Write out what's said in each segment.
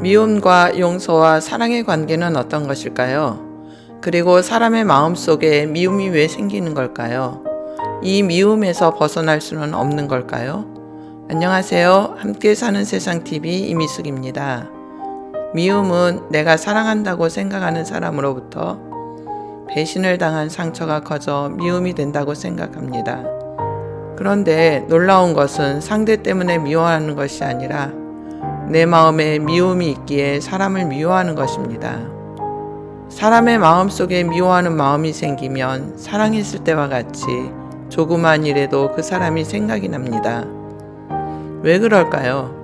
미움과 용서와 사랑의 관계는 어떤 것일까요? 그리고 사람의 마음 속에 미움이 왜 생기는 걸까요? 이 미움에서 벗어날 수는 없는 걸까요? 안녕하세요. 함께 사는 세상 TV 이미숙입니다. 미움은 내가 사랑한다고 생각하는 사람으로부터 배신을 당한 상처가 커져 미움이 된다고 생각합니다. 그런데 놀라운 것은 상대 때문에 미워하는 것이 아니라 내 마음에 미움이 있기에 사람을 미워하는 것입니다. 사람의 마음 속에 미워하는 마음이 생기면 사랑했을 때와 같이 조그만 일에도 그 사람이 생각이 납니다. 왜 그럴까요?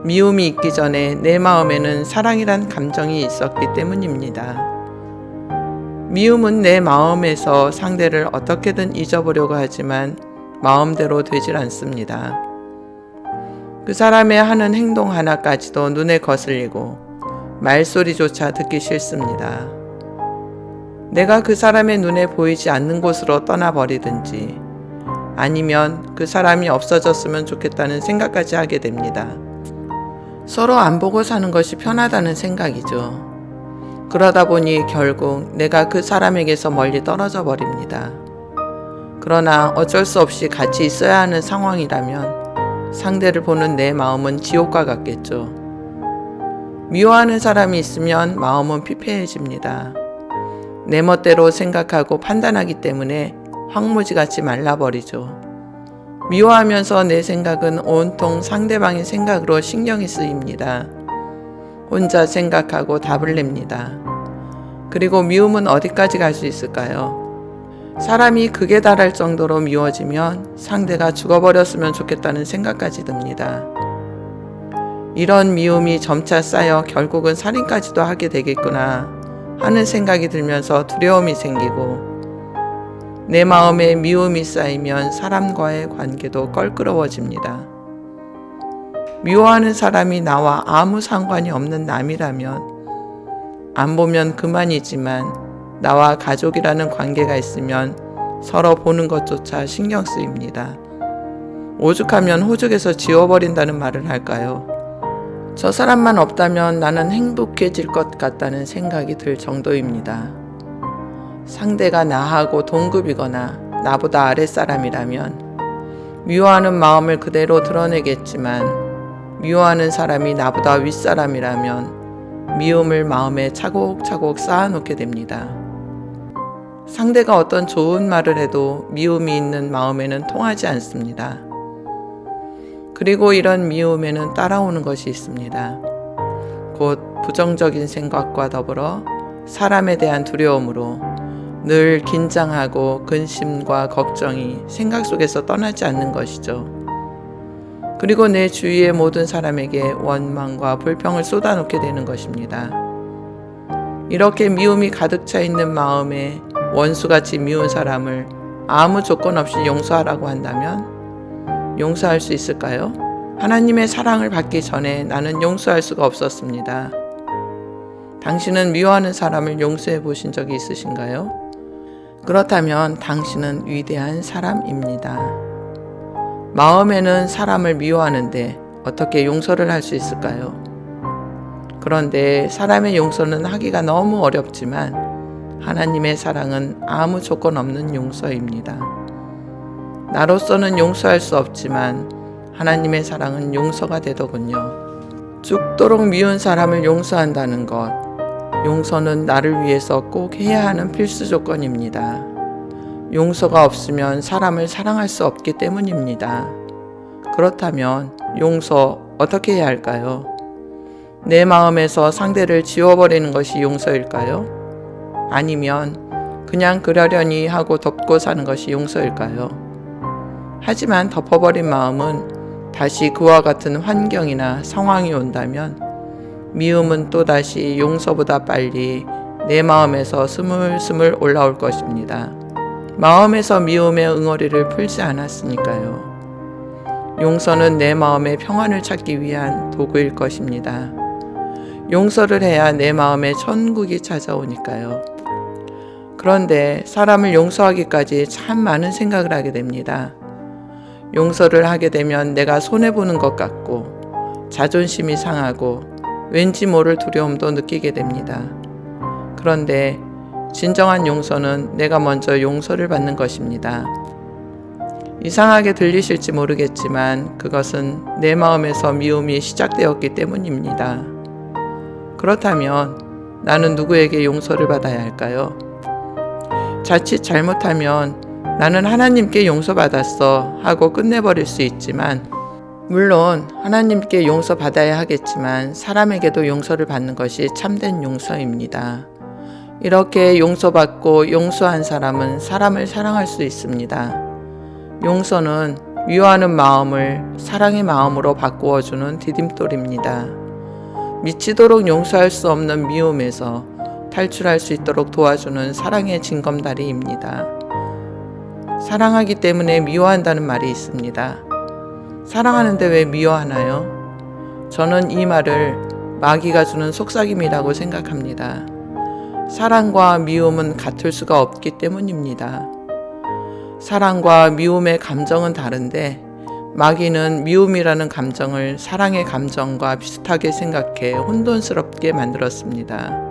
미움이 있기 전에 내 마음에는 사랑이란 감정이 있었기 때문입니다. 미움은 내 마음에서 상대를 어떻게든 잊어보려고 하지만 마음대로 되질 않습니다. 그 사람의 하는 행동 하나까지도 눈에 거슬리고 말소리조차 듣기 싫습니다. 내가 그 사람의 눈에 보이지 않는 곳으로 떠나버리든지 아니면 그 사람이 없어졌으면 좋겠다는 생각까지 하게 됩니다. 서로 안 보고 사는 것이 편하다는 생각이죠. 그러다 보니 결국 내가 그 사람에게서 멀리 떨어져 버립니다. 그러나 어쩔 수 없이 같이 있어야 하는 상황이라면 상대를 보는 내 마음은 지옥과 같겠죠. 미워하는 사람이 있으면 마음은 피폐해집니다. 내 멋대로 생각하고 판단하기 때문에 황무지같이 말라버리죠. 미워하면서 내 생각은 온통 상대방의 생각으로 신경이 쓰입니다. 혼자 생각하고 답을 냅니다. 그리고 미움은 어디까지 갈 수 있을까요? 사람이 극에 달할 정도로 미워지면 상대가 죽어버렸으면 좋겠다는 생각까지 듭니다. 이런 미움이 점차 쌓여 결국은 살인까지도 하게 되겠구나 하는 생각이 들면서 두려움이 생기고 내 마음에 미움이 쌓이면 사람과의 관계도 껄끄러워집니다. 미워하는 사람이 나와 아무 상관이 없는 남이라면 안 보면 그만이지만 나와 가족이라는 관계가 있으면 서로 보는 것조차 신경 쓰입니다. 오죽하면 호적에서 지워버린다는 말을 할까요? 저 사람만 없다면 나는 행복해질 것 같다는 생각이 들 정도입니다. 상대가 나하고 동급이거나 나보다 아랫사람이라면 미워하는 마음을 그대로 드러내겠지만 미워하는 사람이 나보다 윗사람이라면 미움을 마음에 차곡차곡 쌓아놓게 됩니다. 상대가 어떤 좋은 말을 해도 미움이 있는 마음에는 통하지 않습니다. 그리고 이런 미움에는 따라오는 것이 있습니다. 곧 부정적인 생각과 더불어 사람에 대한 두려움으로 늘 긴장하고 근심과 걱정이 생각 속에서 떠나지 않는 것이죠. 그리고 내 주위의 모든 사람에게 원망과 불평을 쏟아놓게 되는 것입니다. 이렇게 미움이 가득 차 있는 마음에 원수같이 미운 사람을 아무 조건 없이 용서하라고 한다면 용서할 수 있을까요? 하나님의 사랑을 받기 전에 나는 용서할 수가 없었습니다. 당신은 미워하는 사람을 용서해 보신 적이 있으신가요? 그렇다면 당신은 위대한 사람입니다. 마음에는 사람을 미워하는데 어떻게 용서를 할 수 있을까요? 그런데 사람의 용서는 하기가 너무 어렵지만 하나님의 사랑은 아무 조건 없는 용서입니다. 나로서는 용서할 수 없지만 하나님의 사랑은 용서가 되더군요. 죽도록 미운 사람을 용서한다는 것, 용서는 나를 위해서 꼭 해야 하는 필수 조건입니다. 용서가 없으면 사람을 사랑할 수 없기 때문입니다. 그렇다면 용서 어떻게 해야 할까요? 내 마음에서 상대를 지워버리는 것이 용서일까요? 아니면 그냥 그러려니 하고 덮고 사는 것이 용서일까요? 하지만 덮어버린 마음은 다시 그와 같은 환경이나 상황이 온다면 미움은 또다시 용서보다 빨리 내 마음에서 스물스물 올라올 것입니다. 마음에서 미움의 응어리를 풀지 않았으니까요. 용서는 내 마음의 평안을 찾기 위한 도구일 것입니다. 용서를 해야 내 마음에 천국이 찾아오니까요. 그런데 사람을 용서하기까지 참 많은 생각을 하게 됩니다. 용서를 하게 되면 내가 손해보는 것 같고 자존심이 상하고 왠지 모를 두려움도 느끼게 됩니다. 그런데 진정한 용서는 내가 먼저 용서를 받는 것입니다. 이상하게 들리실지 모르겠지만 그것은 내 마음에서 미움이 시작되었기 때문입니다. 그렇다면 나는 누구에게 용서를 받아야 할까요? 자칫 잘못하면 나는 하나님께 용서받았어 하고 끝내버릴 수 있지만, 물론 하나님께 용서받아야 하겠지만 사람에게도 용서를 받는 것이 참된 용서입니다. 이렇게 용서받고 용서한 사람은 사람을 사랑할 수 있습니다. 용서는 미워하는 마음을 사랑의 마음으로 바꾸어주는 디딤돌입니다. 미치도록 용서할 수 없는 미움에서 탈출할 수 있도록 도와주는 사랑의 징검다리입니다. 사랑하기 때문에 미워한다는 말이 있습니다. 사랑하는데 왜 미워하나요? 저는 이 말을 마귀가 주는 속삭임이라고 생각합니다. 사랑과 미움은 같을 수가 없기 때문입니다. 사랑과 미움의 감정은 다른데 마귀는 미움이라는 감정을 사랑의 감정과 비슷하게 생각해 혼돈스럽게 만들었습니다.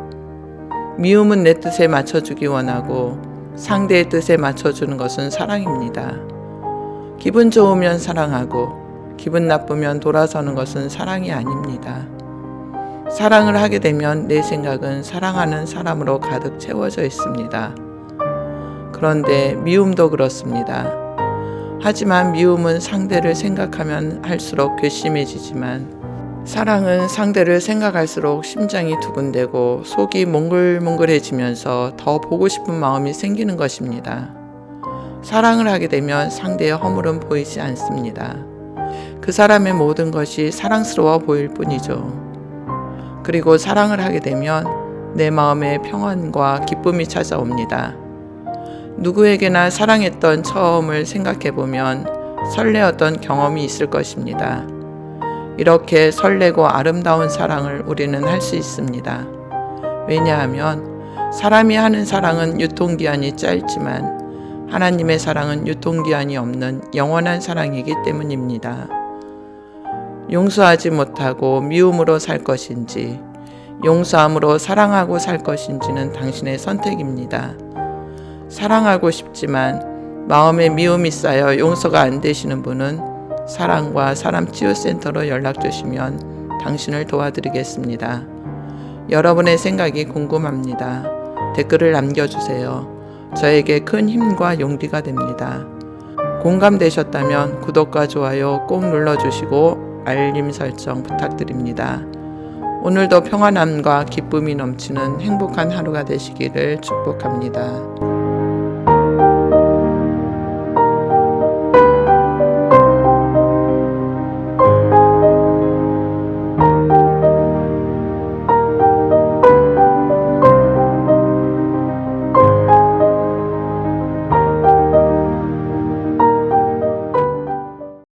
미움은 내 뜻에 맞춰주기 원하고 상대의 뜻에 맞춰주는 것은 사랑입니다. 기분 좋으면 사랑하고 기분 나쁘면 돌아서는 것은 사랑이 아닙니다. 사랑을 하게 되면 내 생각은 사랑하는 사람으로 가득 채워져 있습니다. 그런데 미움도 그렇습니다. 하지만 미움은 상대를 생각하면 할수록 괘씸해지지만 사랑은 상대를 생각할수록 심장이 두근대고 속이 몽글몽글해지면서 더 보고 싶은 마음이 생기는 것입니다. 사랑을 하게 되면 상대의 허물은 보이지 않습니다. 그 사람의 모든 것이 사랑스러워 보일 뿐이죠. 그리고 사랑을 하게 되면 내 마음에 평안과 기쁨이 찾아옵니다. 누구에게나 사랑했던 처음을 생각해보면 설레었던 경험이 있을 것입니다. 이렇게 설레고 아름다운 사랑을 우리는 할 수 있습니다. 왜냐하면 사람이 하는 사랑은 유통기한이 짧지만 하나님의 사랑은 유통기한이 없는 영원한 사랑이기 때문입니다. 용서하지 못하고 미움으로 살 것인지 용서함으로 사랑하고 살 것인지는 당신의 선택입니다. 사랑하고 싶지만 마음에 미움이 쌓여 용서가 안 되시는 분은 사랑과 사람 치유센터로 연락 주시면 당신을 도와드리겠습니다. 여러분의 생각이 궁금합니다. 댓글을 남겨주세요. 저에게 큰 힘과 용기가 됩니다. 공감되셨다면 구독과 좋아요 꼭 눌러주시고 알림 설정 부탁드립니다. 오늘도 평안함과 기쁨이 넘치는 행복한 하루가 되시기를 축복합니다.